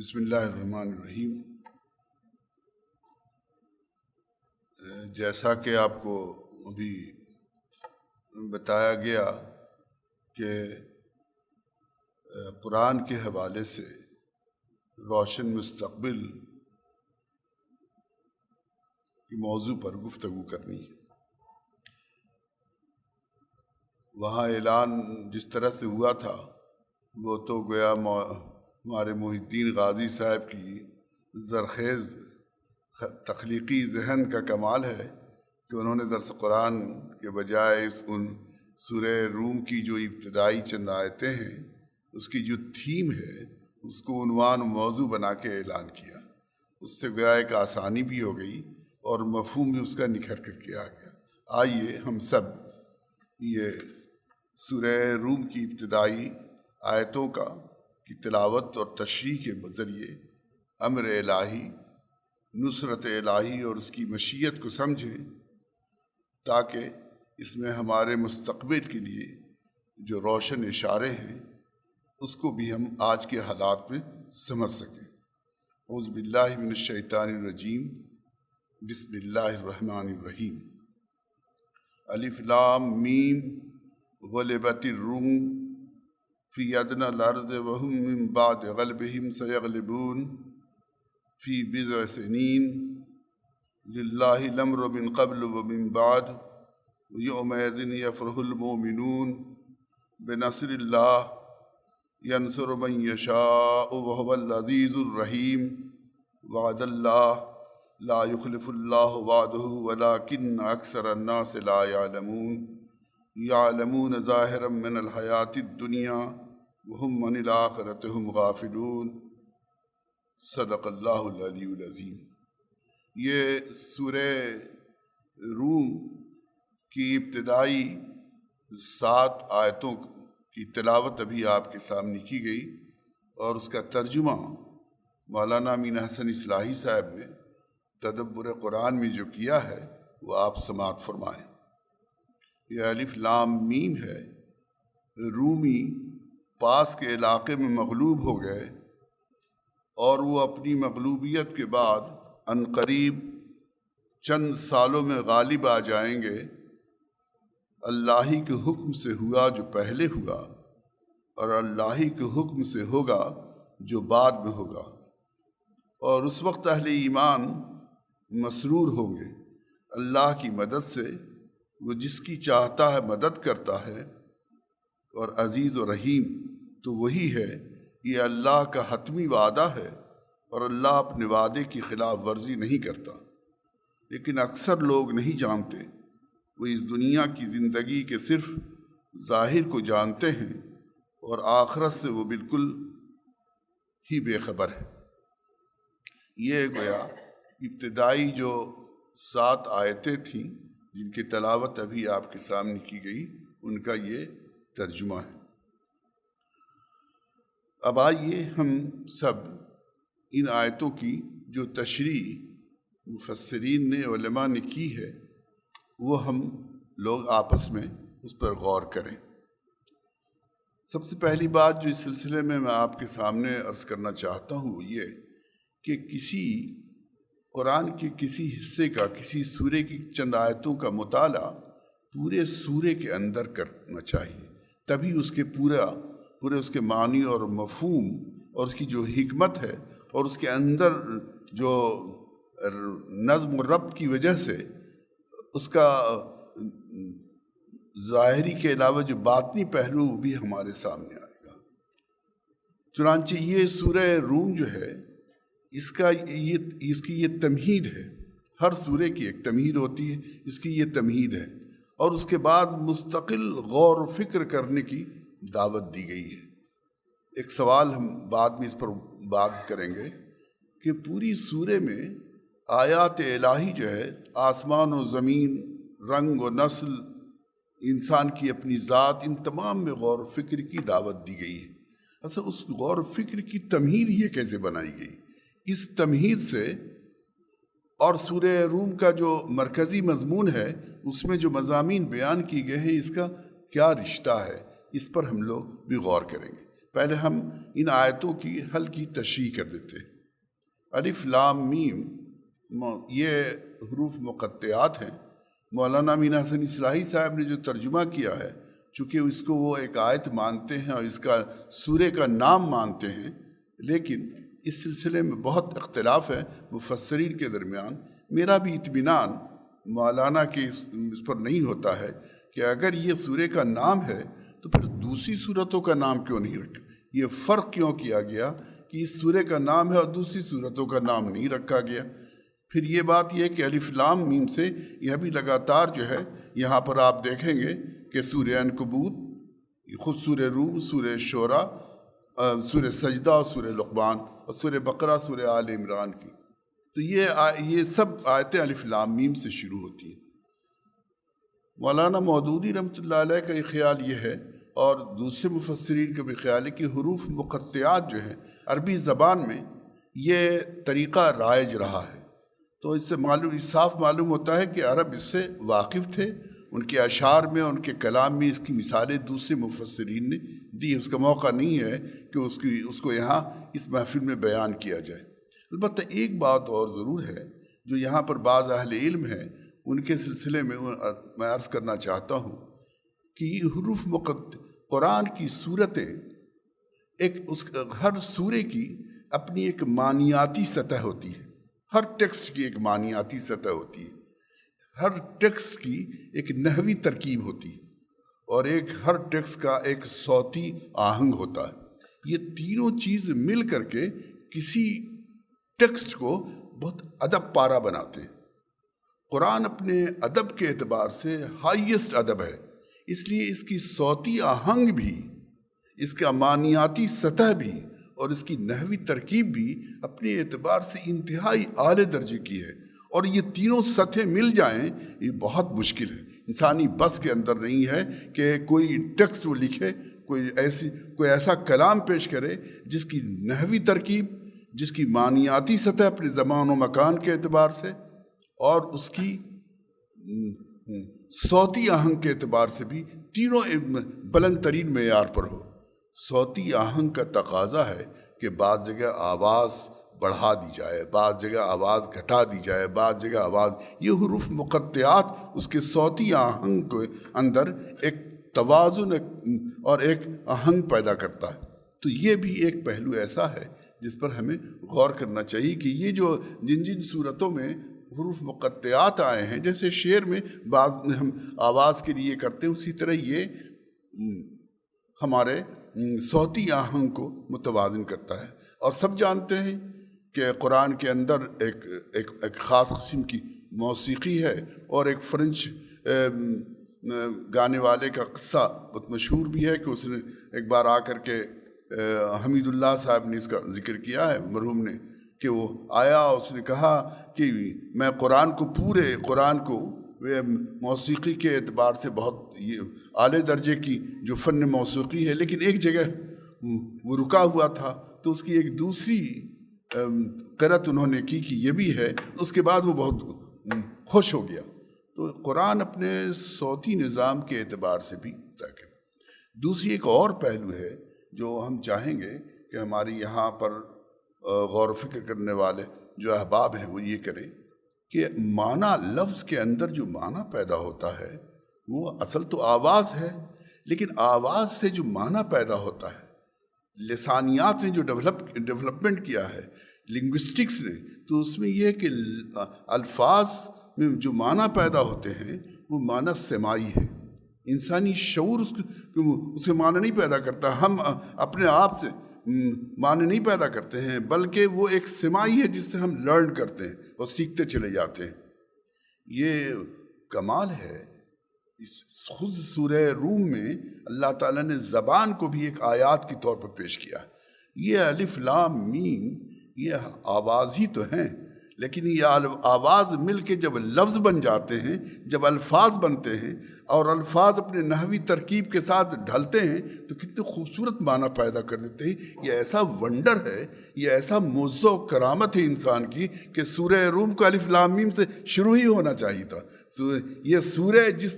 بسم اللہ الرحمن الرحیم۔ جیسا کہ آپ کو ابھی بتایا گیا کہ قرآن کے حوالے سے روشن مستقبل کی موضوع پر گفتگو کرنی ہے۔ وہاں اعلان جس طرح سے ہوا تھا وہ تو گویا ہمارے محی الدین غازی صاحب کی زرخیز تخلیقی ذہن کا کمال ہے کہ انہوں نے درس قرآن کے بجائے ان سورہ روم کی جو ابتدائی چند آیتیں ہیں اس کی جو تھیم ہے اس کو عنوان و موضوع بنا کے اعلان کیا۔ اس سے گویا ایک آسانی بھی ہو گئی اور مفہوم بھی اس کا نکھر کر کے آ گیا۔ آئیے ہم سب یہ سورہ روم کی ابتدائی آیتوں کی تلاوت اور تشریح کے ذریعے امر الہی، نصرت الہی اور اس کی مشیت کو سمجھیں، تاکہ اس میں ہمارے مستقبل کے لیے جو روشن اشارے ہیں اس کو بھی ہم آج کے حالات میں سمجھ سکیں۔ اعوذ باللہ من الشیطان الرجیم، بسم اللہ الرحمن الرحیم۔ الف لام میم، غلبت الروم فی ادنی الارض وهم من بعد غلبهم سیغلبون فی بضع سنین للہ الامر من قبل ومن بعد یومئذ یفرح المؤمنون بنصر اللہ ینصر من یشاء وهو العزیز الرحیم۔ وعد اللہ لا یخلف اللہ وعدہ ولکن اکثر الناس لا یعلمون۔ یعلمون ظاہرا من الحیاۃ الدنیا وهم عن الآخرۃ هم غافلون۔ صدق اللہ العلی العظیم۔ یہ سورہ روم کی ابتدائی 7 آیتوں کی تلاوت ابھی آپ کے سامنے کی گئی اور اس کا ترجمہ مولانا امین حسن اصلاحی صاحب نے تدبر قرآن میں جو کیا ہے وہ آپ سماعت فرمائیں۔ یہ الف لام میم ہے۔ رومی پاس کے علاقے میں مغلوب ہو گئے اور وہ اپنی مغلوبیت کے بعد عنقریب چند سالوں میں غالب آ جائیں گے۔ اللہ ہی کے حکم سے ہوا جو پہلے ہوا اور اللہ ہی کے حکم سے ہوگا جو بعد میں ہوگا، اور اس وقت اہل ایمان مسرور ہوں گے۔ اللہ کی مدد سے وہ جس کی چاہتا ہے مدد کرتا ہے، اور عزیز و رحیم تو وہی ہے۔ یہ اللہ کا حتمی وعدہ ہے اور اللہ اپنے وعدے کی خلاف ورزی نہیں کرتا، لیکن اکثر لوگ نہیں جانتے۔ وہ اس دنیا کی زندگی کے صرف ظاہر کو جانتے ہیں اور آخرت سے وہ بالکل ہی بے خبر ہے۔ یہ گویا ابتدائی جو 7 آیتیں تھیں جن کی تلاوت ابھی آپ کے سامنے کی گئی، ان کا یہ ترجمہ ہے۔ اب آئیے ہم سب ان آیتوں کی جو تشریح مفسرین نے، علماء نے کی ہے، وہ ہم لوگ آپس میں اس پر غور کریں۔ سب سے پہلی بات جو اس سلسلے میں آپ کے سامنے عرض کرنا چاہتا ہوں وہ یہ کہ کسی قرآن کے کسی حصے کا، کسی سورے کی چند آیتوں کا مطالعہ پورے سورے کے اندر کرنا چاہیے، تبھی اس کے پورے اس کے معنی اور مفہوم اور اس کی جو حکمت ہے اور اس کے اندر جو نظم و ربط کی وجہ سے اس کا ظاہری کے علاوہ جو باطنی پہلو وہ بھی ہمارے سامنے آئے گا۔ چنانچہ یہ سورہ روم جو ہے اس کی یہ تمہید ہے۔ ہر سورے کی ایک تمہید ہوتی ہے، اس کی یہ تمہید ہے، اور اس کے بعد مستقل غور و فکر کرنے کی دعوت دی گئی ہے۔ ایک سوال ہم بعد میں اس پر بات کریں گے کہ پوری سورے میں آیات الہی جو ہے، آسمان و زمین، رنگ و نسل، انسان کی اپنی ذات، ان تمام میں غور و فکر کی دعوت دی گئی ہے۔ اصل اس غور و فکر کی تمہید یہ کیسے بنائی گئی؟ اس تمہید سے اور سورہ روم کا جو مرکزی مضمون ہے اس میں جو مضامین بیان کی گئے ہیں، اس کا کیا رشتہ ہے، اس پر ہم لوگ بھی غور کریں گے۔ پہلے ہم ان آیتوں کی ہلکی تشریح کر دیتے ہیں۔ الف لام میم یہ حروف مقطعات ہیں۔ مولانا امین حسن اصلاحی صاحب نے جو ترجمہ کیا ہے، چونکہ اس کو وہ ایک آیت مانتے ہیں اور اس کا سورے کا نام مانتے ہیں، لیکن اس سلسلے میں بہت اختلاف ہے مفسرین کے درمیان۔ میرا بھی اطمینان مولانا کے اس پر نہیں ہوتا ہے کہ اگر یہ سورے کا نام ہے تو پھر دوسری صورتوں کا نام کیوں نہیں رکھا، یہ فرق کیوں کیا گیا کہ اس سورے کا نام ہے اور دوسری صورتوں کا نام نہیں رکھا گیا۔ پھر یہ بات یہ کہ الف لام میم سے یہ بھی لگاتار جو ہے، یہاں پر آپ دیکھیں گے کہ سورہ عنکبوت، خود سورہ روم، سورہ شعراء، سورہ سجدہ اور سورہ لقمان اور سورہ بقرہ، سورہ آل عمران کی، تو یہ سب آیتیں الف لام میم سے شروع ہوتی ہیں۔ مولانا مودودی رحمۃ اللہ علیہ کا یہ خیال یہ ہے، اور دوسرے مفسرین کا بھی خیال ہے، کہ حروف مقطعات جو ہیں عربی زبان میں یہ طریقہ رائج رہا ہے۔ تو اس سے صاف معلوم ہوتا ہے کہ عرب اس سے واقف تھے، ان کے اشعار میں، ان کے کلام میں اس کی مثالیں دوسرے مفسرین نے دی۔ اس کا موقع نہیں ہے کہ اس کو یہاں اس محفل میں بیان کیا جائے۔ البتہ ایک بات اور ضرور ہے جو یہاں پر بعض اہل علم ہیں، ان کے سلسلے میں میں عرض کرنا چاہتا ہوں کہ حروف قرآن کی صورتیں ہر سورے کی اپنی ایک معنیاتی سطح ہوتی ہے، ہر ٹیکسٹ کی ایک معنیاتی سطح ہوتی ہے، ہر ٹیکسٹ کی ایک نحوی ترکیب ہوتی ہے، اور ہر ٹیکسٹ کا ایک صوتی آہنگ ہوتا ہے۔ یہ تینوں چیز مل کر کے کسی ٹیکسٹ کو بہت ادب پارہ بناتے ہیں۔ قرآن اپنے ادب کے اعتبار سے ہائیسٹ ادب ہے، اس لیے اس کی صوتی آہنگ بھی، اس کا معنیاتی سطح بھی اور اس کی نحوی ترکیب بھی اپنے اعتبار سے انتہائی اعلیٰ درجے کی ہے، اور یہ تینوں سطحیں مل جائیں یہ بہت مشکل ہے، انسانی بس کے اندر نہیں ہے کہ کوئی ٹیکسٹ وہ لکھے، کوئی ایسا کلام پیش کرے جس کی نحوی ترکیب، جس کی معنیاتی سطح اپنے زمان و مکان کے اعتبار سے اور اس کی صوتی آہنگ کے اعتبار سے بھی تینوں بلند ترین معیار پر ہو۔ صوتی آہنگ کا تقاضا ہے کہ بعض جگہ آواز بڑھا دی جائے، بعض جگہ آواز گھٹا دی جائے، بعض جگہ آواز، یہ حروف مقطعات اس کے صوتی آہنگ کے اندر ایک توازن اور ایک آہنگ پیدا کرتا ہے۔ تو یہ بھی ایک پہلو ایسا ہے جس پر ہمیں غور کرنا چاہیے کہ یہ جو جن صورتوں میں حروف مقطعات آئے ہیں، جیسے شعر میں بعض ہم آواز کے لیے کرتے ہیں، اسی طرح یہ ہمارے صوتی آہنگ کو متوازن کرتا ہے۔ اور سب جانتے ہیں کہ قرآن کے اندر ایک خاص قسم کی موسیقی ہے، اور ایک فرینچ گانے والے کا قصہ بہت مشہور بھی ہے کہ اس نے ایک بار آ کر کے حمید اللہ صاحب نے اس کا ذکر کیا ہے، مرحوم نے، کہ وہ آیا، اس نے کہا کہ میں پورے قرآن کو موسیقی کے اعتبار سے بہت اعلیٰ درجے کی جو فن موسیقی ہے، لیکن ایک جگہ وہ رکا ہوا تھا، تو اس کی ایک دوسری قرأت انہوں نے کی کہ یہ بھی ہے، اس کے بعد وہ بہت خوش ہو گیا۔ تو قرآن اپنے صوتی نظام کے اعتبار سے بھی تاکہ دوسری ایک اور پہلو ہے جو ہم چاہیں گے کہ ہمارے یہاں پر غور و فکر کرنے والے جو احباب ہیں وہ یہ کریں کہ معنی، لفظ کے اندر جو معنی پیدا ہوتا ہے وہ اصل تو آواز ہے، لیکن آواز سے جو معنی پیدا ہوتا ہے، لسانیات نے جو ڈیولپمنٹ کیا ہے، لنگوسٹکس نے، تو اس میں یہ ہے کہ الفاظ میں جو معنی پیدا ہوتے ہیں وہ معنی سماعی ہے۔ انسانی شعور اس کے معنی نہیں پیدا کرتا، ہم اپنے آپ سے معنی نہیں پیدا کرتے ہیں، بلکہ وہ ایک سماعی ہے جس سے ہم لرن کرتے ہیں اور سیکھتے چلے جاتے ہیں۔ یہ کمال ہے۔ خود سورہ روم میں اللہ تعالیٰ نے زبان کو بھی ایک آیات کی طور پر پیش کیا ہے۔ یہ الف لام میم یہ آواز ہی تو ہیں، لیکن یہ آواز مل کے جب لفظ بن جاتے ہیں، جب الفاظ بنتے ہیں اور الفاظ اپنے نحوی ترکیب کے ساتھ ڈھلتے ہیں تو کتنے خوبصورت معنی پیدا کر دیتے ہیں۔ یہ ایسا ونڈر ہے، یہ ایسا معجزہ و کرامت ہے انسان کی کہ سورہ روم کو الف لام میم سے شروع ہی ہونا چاہیے تھا۔ یہ سورہ جس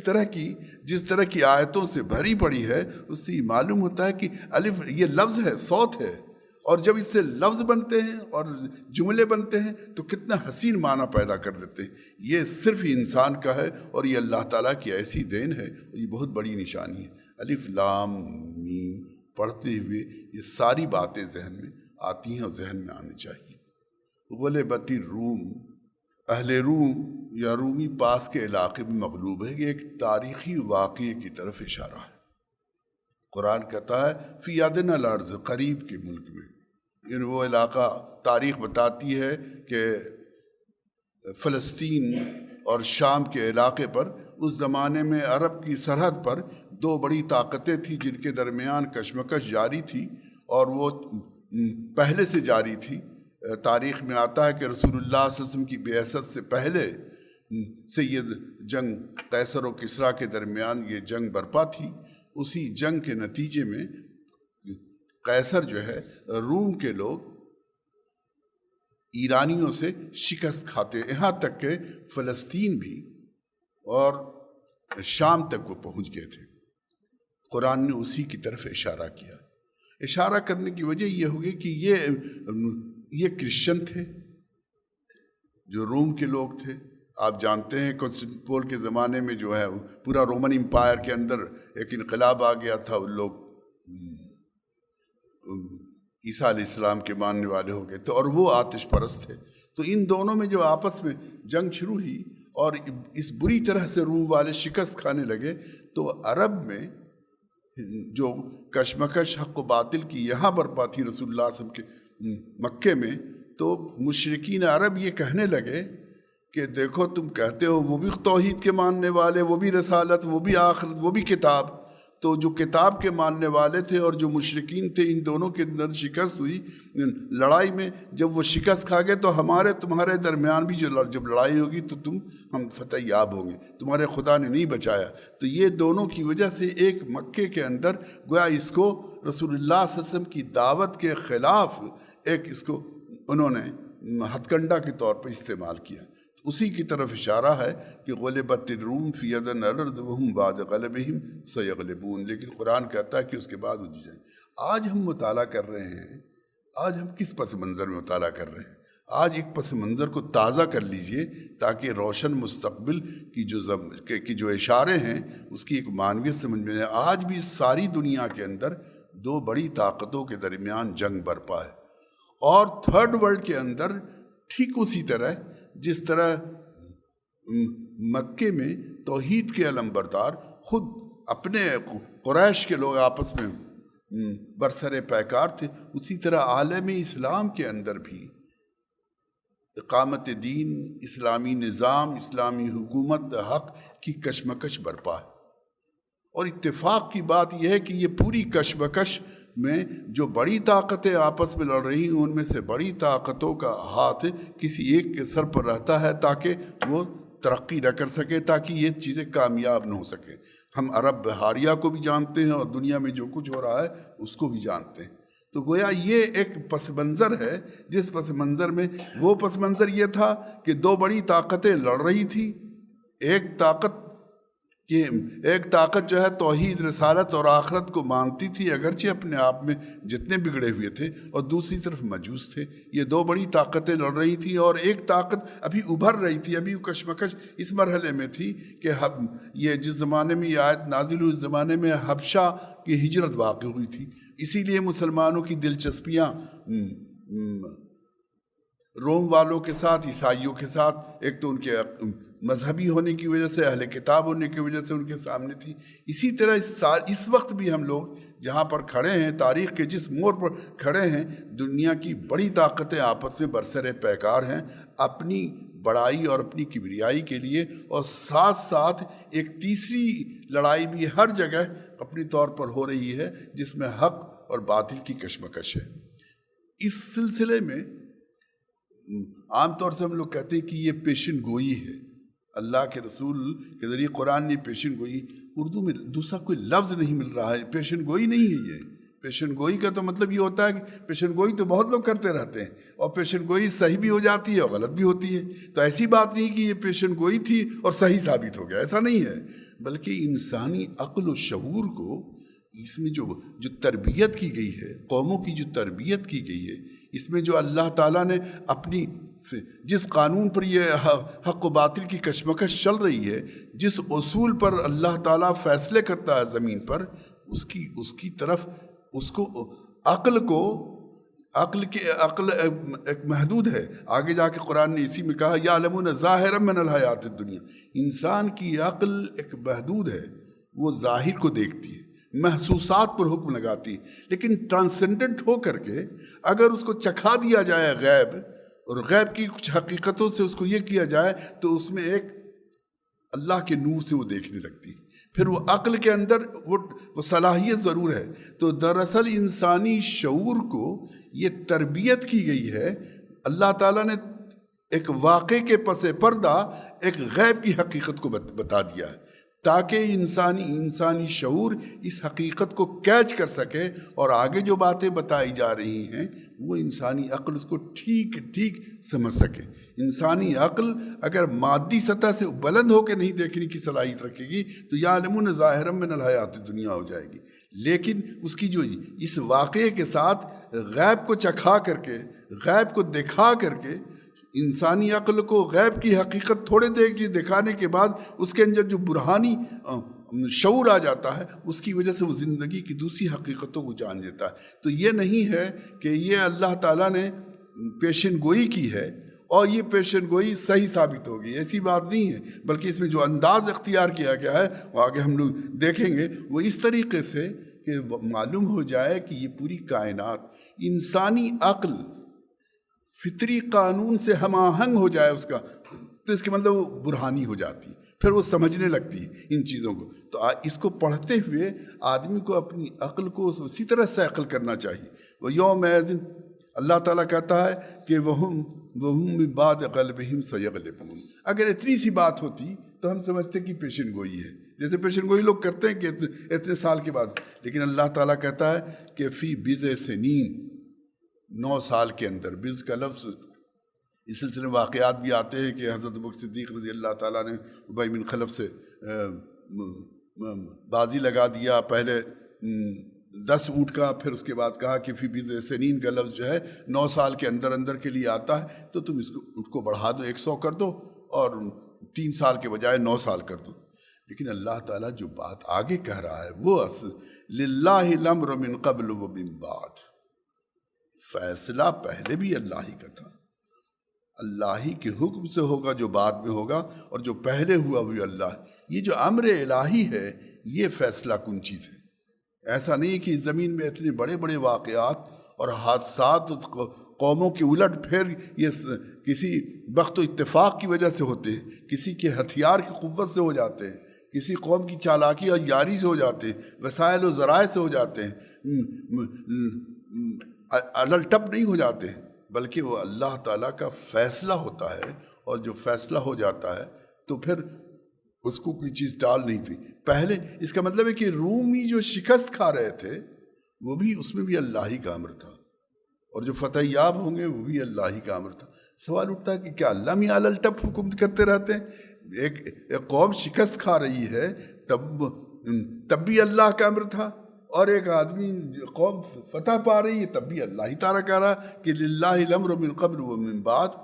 طرح کی آیتوں سے بھری پڑی ہے، اس سے یہ معلوم ہوتا ہے کہ الف یہ لفظ ہے، صوت ہے، اور جب اس سے لفظ بنتے ہیں اور جملے بنتے ہیں تو کتنا حسین معنی پیدا کر دیتے ہیں۔ یہ صرف انسان کا ہے اور یہ اللہ تعالیٰ کی ایسی دین ہے، یہ بہت بڑی نشانی ہے۔ الف لام میم پڑھتے ہوئے یہ ساری باتیں ذہن میں آتی ہیں اور ذہن میں آنی چاہیے۔ غلبت الروم، اہل روم یا رومی پاس کے علاقے میں مغلوب ہے، یہ ایک تاریخی واقعے کی طرف اشارہ ہے۔ قرآن کہتا ہے فی ادنی الارض، قریب کے ملک میں، یعنی وہ علاقہ تاریخ بتاتی ہے کہ فلسطین اور شام کے علاقے پر اس زمانے میں عرب کی سرحد پر دو بڑی طاقتیں تھیں جن کے درمیان کشمکش جاری تھی، اور وہ پہلے سے جاری تھی۔ تاریخ میں آتا ہے کہ رسول اللہ صلی اللہ علیہ وسلم کی بعثت سے پہلے سے یہ جنگ قیصر و کسریٰ کے درمیان یہ جنگ برپا تھی۔ اسی جنگ کے نتیجے میں قیصر جو ہے، روم کے لوگ ایرانیوں سے شکست کھاتے، یہاں تک کہ فلسطین بھی اور شام تک وہ پہنچ گئے تھے۔ قرآن نے اسی کی طرف اشارہ کیا۔ اشارہ کرنے کی وجہ یہ ہوگی کہ یہ کرسچن تھے جو روم کے لوگ تھے۔ آپ جانتے ہیں کنسٹنٹینوپل کے زمانے میں جو ہے پورا رومن امپائر کے اندر ایک انقلاب آ گیا تھا، ان لوگ عیسیٰ علیہ السلام کے ماننے والے ہو گئے تھے اور وہ آتش پرست تھے۔ تو ان دونوں میں جب آپس میں جنگ شروع ہوئی اور اس بری طرح سے روم والے شکست کھانے لگے تو عرب میں جو کشمکش حق و باطل کی یہاں برپا تھی رسول اللہ صلی اللہ علیہ وسلم کے مکے میں، تو مشرکین عرب یہ کہنے لگے کہ دیکھو تم کہتے ہو وہ بھی توحید کے ماننے والے، وہ بھی رسالت، وہ بھی آخرت، وہ بھی کتاب، تو جو کتاب کے ماننے والے تھے اور جو مشرکین تھے، ان دونوں کے اندر شکست ہوئی لڑائی میں۔ جب وہ شکست کھا گئے تو تمہارے درمیان بھی جب لڑائی ہوگی تو ہم فتح یاب ہوں گے، تمہارے خدا نے نہیں بچایا۔ تو یہ دونوں کی وجہ سے ایک مکے کے اندر گویا اس کو رسول اللہ صلی اللہ علیہ وسلم کی دعوت کے خلاف ایک اس کو انہوں نے ہتھ کنڈا کے طور پر استعمال کیا۔ اسی کی طرف اشارہ ہے کہ غلبت الروم فی ادنی الارض وہم بعد غلبہم سیغلبون، لیکن قرآن کہتا ہے کہ اس کے بعد وہ جائیں۔ آج ہم مطالعہ کر رہے ہیں، آج ہم کس پس منظر میں مطالعہ کر رہے ہیں؟ آج ایک پس منظر کو تازہ کر لیجئے تاکہ روشن مستقبل کی جو اشارے ہیں اس کی ایک معنویت سمجھ میں آئے۔ آج بھی ساری دنیا کے اندر دو بڑی طاقتوں کے درمیان جنگ برپا ہے، اور تھرڈ ورلڈ کے اندر ٹھیک اسی طرح جس طرح مکے میں توحید کے علمبردار خود اپنے قریش کے لوگ آپس میں برسر پیکار تھے، اسی طرح عالم اسلام کے اندر بھی اقامت دین، اسلامی نظام، اسلامی حکومت حق کی کشمکش برپا ہے۔ اور اتفاق کی بات یہ ہے کہ یہ پوری کشمکش میں جو بڑی طاقتیں آپس میں لڑ رہی ہیں، ان میں سے بڑی طاقتوں کا ہاتھ کسی ایک کے سر پر رہتا ہے تاکہ وہ ترقی نہ کر سکے، تاکہ یہ چیزیں کامیاب نہ ہو سکے۔ ہم عرب بحاریہ کو بھی جانتے ہیں اور دنیا میں جو کچھ ہو رہا ہے اس کو بھی جانتے ہیں۔ تو گویا یہ ایک پس منظر ہے، جس پس منظر میں وہ پس منظر یہ تھا کہ دو بڑی طاقتیں لڑ رہی تھی۔ ایک طاقت جو ہے توحید، رسالت اور آخرت کو مانتی تھی اگرچہ اپنے آپ میں جتنے بگڑے ہوئے تھے، اور دوسری طرف مجوس تھے۔ یہ دو بڑی طاقتیں لڑ رہی تھی اور ایک طاقت ابھی ابھر رہی تھی، ابھی کشمکش اس مرحلے میں تھی کہ یہ جس زمانے میں یہ آیت نازل ہوئی اس زمانے میں حبشہ کی ہجرت واقع ہوئی تھی۔ اسی لیے مسلمانوں کی دلچسپیاں روم والوں کے ساتھ، عیسائیوں کے ساتھ، ایک تو ان کے مذہبی ہونے کی وجہ سے، اہل کتاب ہونے کی وجہ سے ان کے سامنے تھی۔ اسی طرح اس وقت بھی ہم لوگ جہاں پر کھڑے ہیں، تاریخ کے جس موڑ پر کھڑے ہیں، دنیا کی بڑی طاقتیں آپس میں برسر پیکار ہیں اپنی بڑائی اور اپنی کبریائی کے لیے، اور ساتھ ساتھ ایک تیسری لڑائی بھی ہر جگہ اپنی طور پر ہو رہی ہے جس میں حق اور باطل کی کشمکش ہے۔ اس سلسلے میں عام طور سے ہم لوگ کہتے ہیں کہ یہ پیشن گوئی ہے، اللہ کے رسول کے ذریعے قرآن نے پیشن گوئی، اردو میں دوسرا کوئی لفظ نہیں مل رہا ہے، پیشن گوئی نہیں ہے یہ۔ پیشن گوئی کا تو مطلب یہ ہوتا ہے کہ پیشن گوئی تو بہت لوگ کرتے رہتے ہیں، اور پیشن گوئی صحیح بھی ہو جاتی ہے اور غلط بھی ہوتی ہے، تو ایسی بات نہیں کہ یہ پیشن گوئی تھی اور صحیح ثابت ہو گیا، ایسا نہیں ہے، بلکہ انسانی عقل و شعور کو اس میں جو تربیت کی گئی ہے، قوموں کی جو تربیت کی گئی ہے، اس میں جو اللہ تعالیٰ نے اپنی جس قانون پر یہ حق و باطل کی کشمکش چل رہی ہے، جس اصول پر اللہ تعالیٰ فیصلے کرتا ہے زمین پر، اس کی طرف اس کو عقل ایک محدود ہے۔ آگے جا کے قرآن نے اسی میں کہا یعلمون ظاہرا من الحیات الدنیا، انسان کی عقل ایک محدود ہے، وہ ظاہر کو دیکھتی ہے، محسوسات پر حکم لگاتی ہے، لیکن ٹرانسینڈنٹ ہو کر کے اگر اس کو چکھا دیا جائے غیب اور غیب کی کچھ حقیقتوں سے اس کو یہ کیا جائے تو اس میں ایک اللہ کے نور سے وہ دیکھنے لگتی ہے، پھر وہ عقل کے اندر وہ صلاحیت ضرور ہے۔ تو دراصل انسانی شعور کو یہ تربیت کی گئی ہے، اللہ تعالیٰ نے ایک واقعے کے پس پردہ ایک غیب کی حقیقت کو بتا دیا ہے، تاکہ انسانی شعور اس حقیقت کو کیچ کر سکے، اور آگے جو باتیں بتائی جا رہی ہیں وہ انسانی عقل اس کو ٹھیک سمجھ سکے۔ انسانی عقل اگر مادی سطح سے بلند ہو کے نہیں دیکھنے کی صلاحیت رکھے گی تو یعلمون ظاہرا من الحیات الدنیا ہو جائے گی، لیکن اس کی جو اس واقعے کے ساتھ غیب کو چکھا کر کے، غیب کو دکھا کر کے، انسانی عقل کو غیب کی حقیقت تھوڑے دیر دکھانے کے بعد اس کے اندر جو برہانی شعور آ جاتا ہے، اس کی وجہ سے وہ زندگی کی دوسری حقیقتوں کو جان لیتا ہے۔ تو یہ نہیں ہے کہ یہ اللہ تعالیٰ نے پیشن گوئی کی ہے اور یہ پیشن گوئی صحیح ثابت ہوگی، ایسی بات نہیں ہے، بلکہ اس میں جو انداز اختیار کیا گیا ہے وہ آگے ہم لوگ دیکھیں گے، وہ اس طریقے سے کہ معلوم ہو جائے کہ یہ پوری کائنات انسانی عقل فطری قانون سے ہم آہنگ ہو جائے اس کا، تو اس کے مطلب وہ برہانی ہو جاتی ہے، پھر وہ سمجھنے لگتی ہے ان چیزوں کو۔ تو اس کو پڑھتے ہوئے آدمی کو اپنی عقل کو اسی طرح سیقل کرنا چاہیے۔ وہ یوم اللہ تعالیٰ کہتا ہے کہ وَهُمْ مِن بَعْدِ غَلَبِهِمْ سَيَغْلِبُونَ، اگر اتنی سی بات ہوتی تو ہم سمجھتے کہ پیشن گوئی ہے، جیسے پیشن گوئی لوگ کرتے ہیں کہ اتنے سال کے بعد، لیکن اللہ تعالیٰ کہتا ہے کہ فی بضع سنین، 9 سال کے اندر۔ بضع کا لفظ اس سلسلے میں واقعات بھی آتے ہیں کہ حضرت ابوبکر صدیق رضی اللہ تعالیٰ نے ابی بن خلف سے بازی لگا دیا، پہلے 10 اونٹ کا، پھر اس کے بعد کہا کہ فی بضع سنین کا لفظ جو ہے 9 سال کے اندر کے لیے آتا ہے، تو تم اس کو اونٹ کو بڑھا دو، 100 کر دو، اور 3 سال کے بجائے 9 سال کر دو۔ لیکن اللہ تعالیٰ جو بات آگے کہہ رہا ہے وہ للہ الامر من قبل و من بعد، فیصلہ پہلے بھی اللہ ہی کا تھا، اللہ ہی کے حکم سے ہوگا جو بعد میں ہوگا، اور جو پہلے ہوا وہ اللہ۔ یہ جو امر الہی ہے یہ فیصلہ کن چیز ہے، ایسا نہیں کہ زمین میں اتنے بڑے بڑے واقعات اور حادثات قوموں کے الٹ پھر یہ کسی بخت و اتفاق کی وجہ سے ہوتے ہیں، کسی کے ہتھیار کی قوت سے ہو جاتے ہیں، کسی قوم کی چالاکی اور یاری سے ہو جاتے ہیں، وسائل و ذرائع سے ہو جاتے ہیں، الٹپ نہیں ہو جاتے ہیں، بلکہ وہ اللہ تعالیٰ کا فیصلہ ہوتا ہے، اور جو فیصلہ ہو جاتا ہے تو پھر اس کو کوئی چیز ٹال نہیں تھی۔ پہلے اس کا مطلب ہے کہ رومی جو شکست کھا رہے تھے وہ بھی اس میں بھی اللہ ہی کا امر تھا، اور جو فتح یاب ہوں گے وہ بھی اللہ ہی کا امر تھا۔ سوال اٹھتا ہے کہ کیا اللہ میں الٹپ حکم کرتے رہتے ہیں؟ ایک قوم شکست کھا رہی ہے تب بھی اللہ کا امر تھا، اور ایک آدمی قوم فتح پا رہی ہے تب بھی اللہ ہی تعالیٰ کہہ رہا کہ للہ الامر من قبل و من بعد۔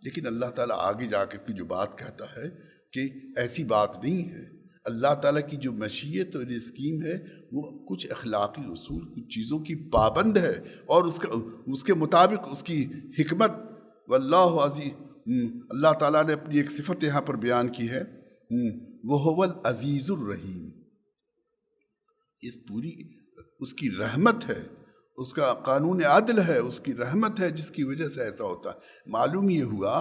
لیکن اللہ تعالیٰ آگے جا کر کی جو بات کہتا ہے کہ ایسی بات نہیں ہے، اللہ تعالیٰ کی جو مشیت اور اسکیم ہے وہ کچھ اخلاقی اصول، کچھ چیزوں کی پابند ہے، اور اس کے مطابق اس کی حکمت، واللہ عزیز، اللہ تعالیٰ نے اپنی ایک صفت یہاں پر بیان کی ہے، وَهُوَ الْعَزِيزُ الرَّحِيمُ، اس پوری اس کی رحمت ہے، اس کا قانون عدل ہے، اس کی رحمت ہے جس کی وجہ سے ایسا ہوتا ہے۔ معلوم یہ ہوا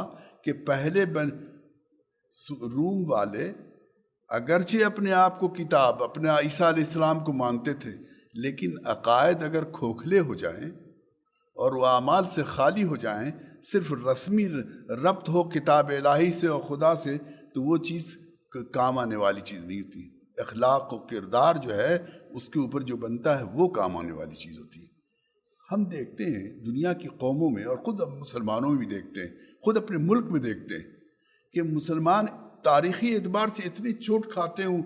کہ پہلے روم والے اگرچہ اپنے آپ کو کتاب، اپنے عیسیٰ علیہ السلام کو مانتے تھے، لیکن عقائد اگر کھوکھلے ہو جائیں اور وہ اعمال سے خالی ہو جائیں، صرف رسمی ربط ہو کتاب الہی سے اور خدا سے، تو وہ چیز کام آنے والی چیز نہیں ہوتی۔ اخلاق و کردار جو ہے اس کے اوپر جو بنتا ہے وہ کام آنے والی چیز ہوتی ہے۔ ہم دیکھتے ہیں دنیا کی قوموں میں، اور خود ہم مسلمانوں میں بھی دیکھتے ہیں، خود اپنے ملک میں دیکھتے ہیں کہ مسلمان تاریخی اعتبار سے اتنی چوٹ کھاتے ہیں،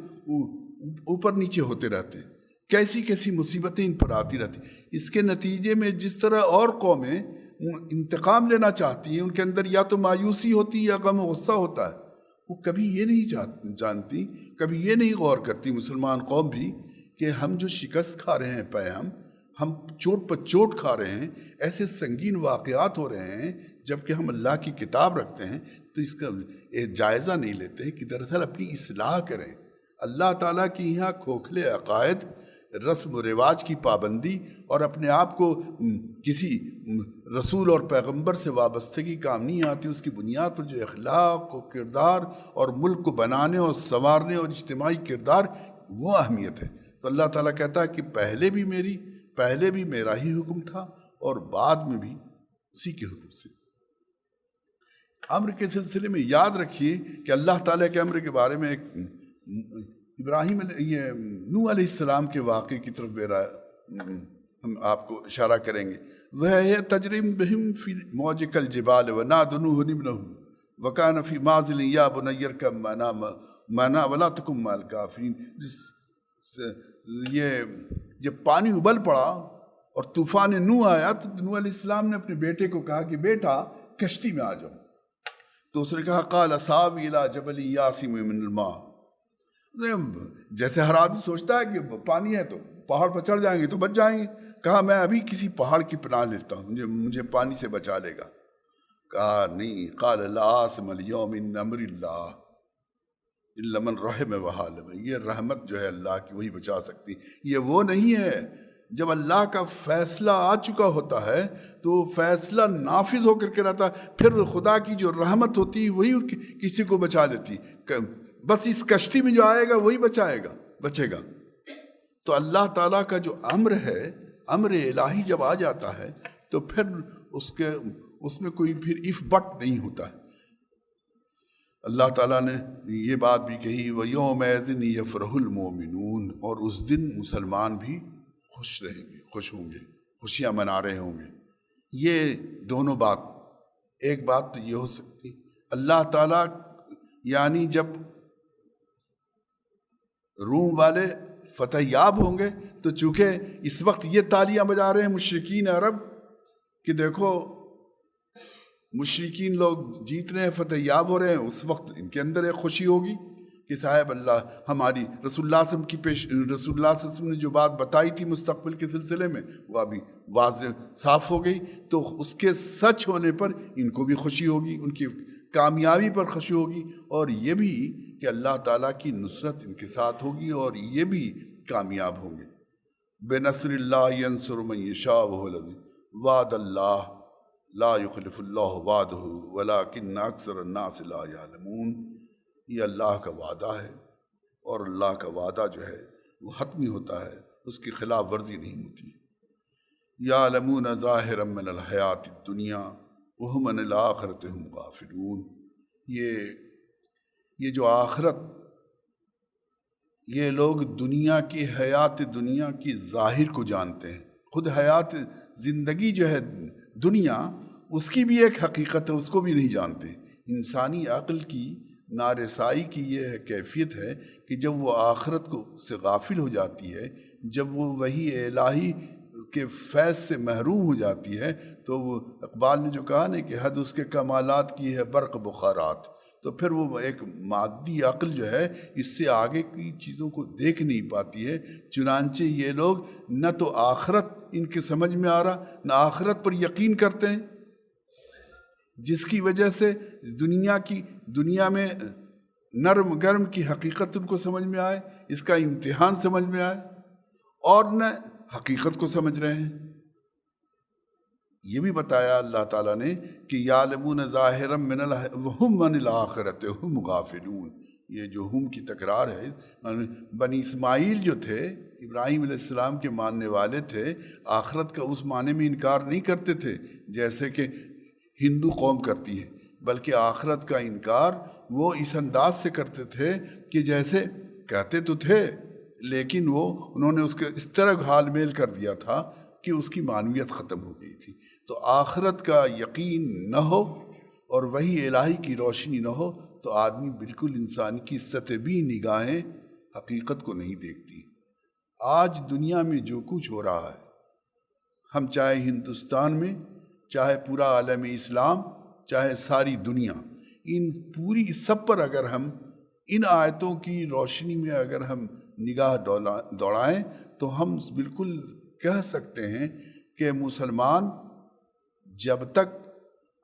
اوپر نیچے ہوتے رہتے ہیں، کیسی کیسی مصیبتیں ان پر آتی رہتی۔ اس کے نتیجے میں جس طرح اور قومیں انتقام لینا چاہتی ہیں، ان کے اندر یا تو مایوسی ہوتی یا غم و غصہ ہوتا ہے، وہ کبھی یہ نہیں جانتی، کبھی یہ نہیں غور کرتی مسلمان قوم بھی کہ ہم جو شکست کھا رہے ہیں پیام، ہم چوٹ پر چوٹ کھا رہے ہیں، ایسے سنگین واقعات ہو رہے ہیں، جبکہ ہم اللہ کی کتاب رکھتے ہیں تو اس کا جائزہ نہیں لیتے کہ دراصل اپنی اصلاح کریں۔ اللہ تعالیٰ کی یہاں کھوکھلے عقائد، رسم و رواج کی پابندی اور اپنے آپ کو کسی رسول اور پیغمبر سے وابستگی کام نہیں آتی، اس کی بنیاد پر جو اخلاق و کردار اور ملک کو بنانے اور سنوارنے اور اجتماعی کردار، وہ اہمیت ہے۔ تو اللہ تعالیٰ کہتا ہے کہ پہلے بھی میرا ہی حکم تھا اور بعد میں بھی اسی کے حکم سے۔ امر کے سلسلے میں یاد رکھیے کہ اللہ تعالیٰ کے امر کے بارے میں ایک نوح علیہ السلام کے واقعے کی طرف ہم آپ کو اشارہ کریں گے۔ وہ تجرم بہم فی موج کالجبال ونادوا نوح ابنہ وکان فی معزل یا بنی ارکب معنا ولا تکن مع الکافرین۔ یہ جب پانی ابل پڑا اور طوفان نوح آیا تو نوح علیہ السلام نے اپنے بیٹے کو کہا کہ بیٹا کشتی میں آ جاؤ، تو اس نے کہا قال ساوی الی جبل یعصمنی من الماء۔ جیسے ہر آدمی سوچتا ہے کہ پانی ہے تو پہاڑ پر چڑھ جائیں گے تو بچ جائیں گے، کہا میں ابھی کسی پہاڑ کی پناہ لیتا ہوں، مجھے پانی سے بچا لے گا۔ کہا نہیں، قال لا عاصم اليوم من امر اللہ الا من رحم وحالم۔ یہ رحمت جو ہے اللہ کی، وہی بچا سکتی، یہ وہ نہیں ہے۔ جب اللہ کا فیصلہ آ چکا ہوتا ہے تو وہ فیصلہ نافذ ہو کر کے رہتا ہے، پھر خدا کی جو رحمت ہوتی ہے وہی کسی کو بچا دیتی، بس اس کشتی میں جو آئے گا وہی بچے گا۔ تو اللہ تعالیٰ کا جو امر ہے، امر الہی جب آ جاتا ہے تو پھر اس میں کوئی پھر اف بٹ نہیں ہوتا ہے۔ اللہ تعالیٰ نے یہ بات بھی کہی وَيَوْمَئِذٍ يَفْرَحُ الْمُؤْمِنُونَ، اور اس دن مسلمان بھی خوش رہیں گے، خوش ہوں گے، خوشیاں منا رہے ہوں گے۔ یہ دونوں بات، ایک بات تو یہ ہو سکتی، اللہ تعالیٰ یعنی جب روم والے فتح یاب ہوں گے تو چونکہ اس وقت یہ تالیاں بجا رہے ہیں مشرکین عرب کہ دیکھو مشرکین لوگ جیت رہے ہیں، فتح یاب ہو رہے ہیں، اس وقت ان کے اندر ایک خوشی ہوگی کہ صاحب اللہ ہماری رسول اللہ صلی اللہ علیہ وسلم نے جو بات بتائی تھی مستقبل کے سلسلے میں وہ ابھی واضح صاف ہو گئی، تو اس کے سچ ہونے پر ان کو بھی خوشی ہوگی، ان کی کامیابی پر خوشی ہوگی، اور یہ بھی کہ اللہ تعالیٰ کی نصرت ان کے ساتھ ہوگی اور یہ بھی کامیاب ہوں گے۔ بِنَصْرِ اللَّهِ يَنْصُرُ مَن يَشَاءُ وَهُوَ الْعَزِيزُ وعد اللہ لا يخلف اللہ وعدہ ولکن اکثر الناس لا یعلمون۔ یہ اللہ کا وعدہ ہے اور اللہ کا وعدہ جو ہے وہ حتمی ہوتا ہے، اس کی خلاف ورزی نہیں ہوتی۔ یعلمون ظاہرا من الحیات الدنیا وہم عن الآخرۃ ہم غافلون۔ یہ جو آخرت، یہ لوگ دنیا کی حیات دنیا کی ظاہر کو جانتے ہیں، خود حیات زندگی جو ہے دنیا اس کی بھی ایک حقیقت ہے، اس کو بھی نہیں جانتے۔ انسانی عقل کی نارسائی کی یہ کیفیت ہے کہ جب وہ آخرت کو سے غافل ہو جاتی ہے، جب وہ وحی الہی کے فیض سے محروم ہو جاتی ہے، تو وہ اقبال نے جو کہا نا کہ حد اس کے کمالات کی ہے برق بخارات، تو پھر وہ ایک مادی عقل جو ہے اس سے آگے کی چیزوں کو دیکھ نہیں پاتی ہے۔ چنانچہ یہ لوگ نہ تو آخرت ان کے سمجھ میں آ رہا، نہ آخرت پر یقین کرتے ہیں، جس کی وجہ سے دنیا میں نرم گرم کی حقیقت ان کو سمجھ میں آئے، اس کا امتحان سمجھ میں آئے، اور نہ حقیقت کو سمجھ رہے ہیں۔ یہ بھی بتایا اللہ تعالیٰ نے کہ یعلمون ظاہرا من وہم عن الآخرۃ ہم غافلون۔ یہ جو ہم کی تکرار ہے، بنی اسماعیل جو تھے ابراہیم علیہ السلام کے ماننے والے تھے، آخرت کا اس معنی میں انکار نہیں کرتے تھے جیسے کہ ہندو قوم کرتی ہے، بلکہ آخرت کا انکار وہ اس انداز سے کرتے تھے کہ جیسے کہتے تو تھے لیکن انہوں نے اس کے اس طرح گھال میل کر دیا تھا کہ اس کی معنویت ختم ہو گئی تھی۔ تو آخرت کا یقین نہ ہو اور وہی الہی کی روشنی نہ ہو تو آدمی بالکل انسان کی سطحی نگاہیں حقیقت کو نہیں دیکھتی۔ آج دنیا میں جو کچھ ہو رہا ہے، ہم چاہے ہندوستان میں، چاہے پورا عالم اسلام، چاہے ساری دنیا، ان پوری سب پر اگر ہم ان آیتوں کی روشنی میں اگر ہم نگاہ دوڑائیں تو ہم بالکل کہہ سکتے ہیں کہ مسلمان جب تک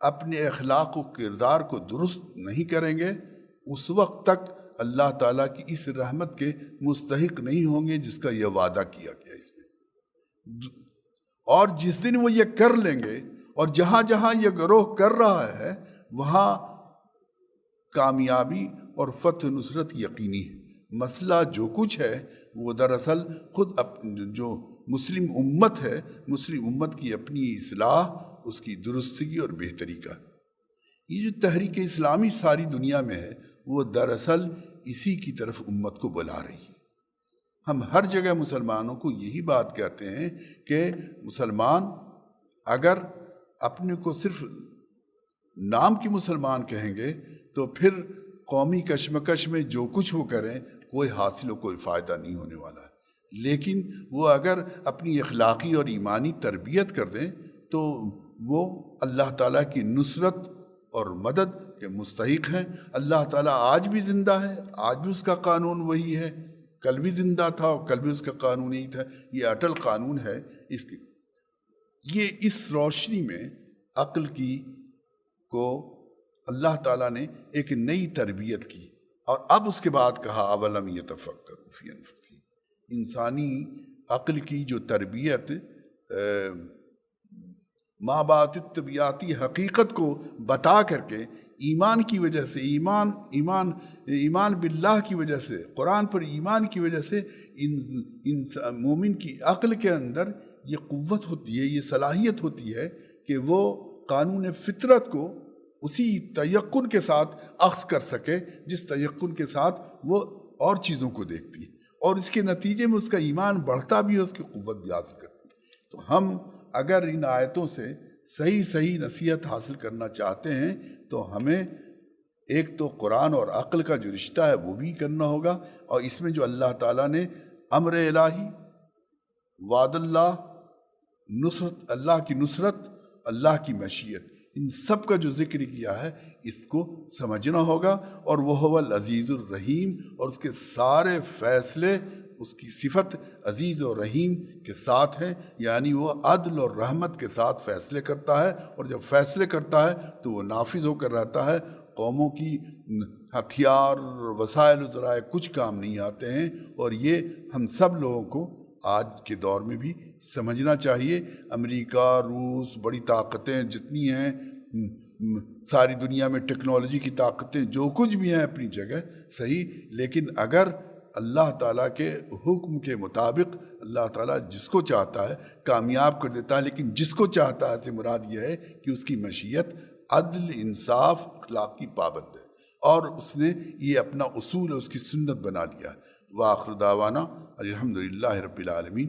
اپنے اخلاق و کردار کو درست نہیں کریں گے اس وقت تک اللہ تعالیٰ کی اس رحمت کے مستحق نہیں ہوں گے جس کا یہ وعدہ کیا گیا اس میں۔ اور جس دن وہ یہ کر لیں گے اور جہاں جہاں یہ گروہ کر رہا ہے وہاں کامیابی اور فتح نصرت یقینی ہے۔ مسئلہ جو کچھ ہے وہ دراصل خود جو مسلم امت ہے، مسلم امت کی اپنی اصلاح، اس کی درستگی اور بہتری کا ہے۔ یہ جو تحریک اسلامی ساری دنیا میں ہے وہ دراصل اسی کی طرف امت کو بلا رہی ہے۔ ہم ہر جگہ مسلمانوں کو یہی بات کہتے ہیں کہ مسلمان اگر اپنے کو صرف نام کی مسلمان کہیں گے تو پھر قومی کشمکش میں جو کچھ وہ کریں کوئی حاصل و کوئی فائدہ نہیں ہونے والا ہے، لیکن وہ اگر اپنی اخلاقی اور ایمانی تربیت کر دیں تو وہ اللہ تعالیٰ کی نصرت اور مدد کے مستحق ہیں۔ اللہ تعالیٰ آج بھی زندہ ہے، آج بھی اس کا قانون وہی ہے، کل بھی زندہ تھا اور کل بھی اس کا قانون یہی تھا۔ یہ اٹل قانون ہے۔ یہ اس روشنی میں عقل کی کو اللہ تعالیٰ نے ایک نئی تربیت کی، اور اب اس کے بعد کہا اولم یتفکروا فی انفسہم۔ انسانی عقل کی جو تربیت ماں بات طبیعتی حقیقت کو بتا کر کے ایمان کی وجہ سے، ایمان باللہ کی وجہ سے، قرآن پر ایمان کی وجہ سے مومن کی عقل کے اندر یہ قوت ہوتی ہے، یہ صلاحیت ہوتی ہے کہ وہ قانون فطرت کو اسی تیقن کے ساتھ اخذ کر سکے جس تیقن کے ساتھ وہ اور چیزوں کو دیکھتی ہے، اور اس کے نتیجے میں اس کا ایمان بڑھتا بھی ہے، اس کی قوت بھی حاصل کرتی ہے۔ تو ہم اگر ان آیتوں سے صحیح نصیحت حاصل کرنا چاہتے ہیں تو ہمیں ایک تو قرآن اور عقل کا جو رشتہ ہے وہ بھی کرنا ہوگا، اور اس میں جو اللہ تعالیٰ نے امر الہی، وعد اللہ، نصرت، اللہ کی نصرت، اللہ کی مشیت، ان سب کا جو ذکر کیا ہے اس کو سمجھنا ہوگا۔ اور وہ هو العزیز الرحیم، اور اس کے سارے فیصلے اس کی صفت عزیز اور رحیم کے ساتھ ہیں، یعنی وہ عدل اور رحمت کے ساتھ فیصلے کرتا ہے، اور جب فیصلے کرتا ہے تو وہ نافذ ہو کر رہتا ہے۔ قوموں کی ہتھیار، وسائل و ذرائع کچھ کام نہیں آتے ہیں، اور یہ ہم سب لوگوں کو آج کے دور میں بھی سمجھنا چاہیے۔ امریکہ، روس، بڑی طاقتیں جتنی ہیں، ساری دنیا میں ٹیکنالوجی کی طاقتیں جو کچھ بھی ہیں اپنی جگہ صحیح، لیکن اگر اللہ تعالیٰ کے حکم کے مطابق اللہ تعالیٰ جس کو چاہتا ہے کامیاب کر دیتا ہے، لیکن جس کو چاہتا ہے سے مراد یہ ہے کہ اس کی مشیت عدل، انصاف، اخلاق کی پابند ہے، اور اس نے یہ اپنا اصول ہے، اس کی سنت بنا لیا ہے۔ وآخر دعوانا الحمدللہ رب العالمین۔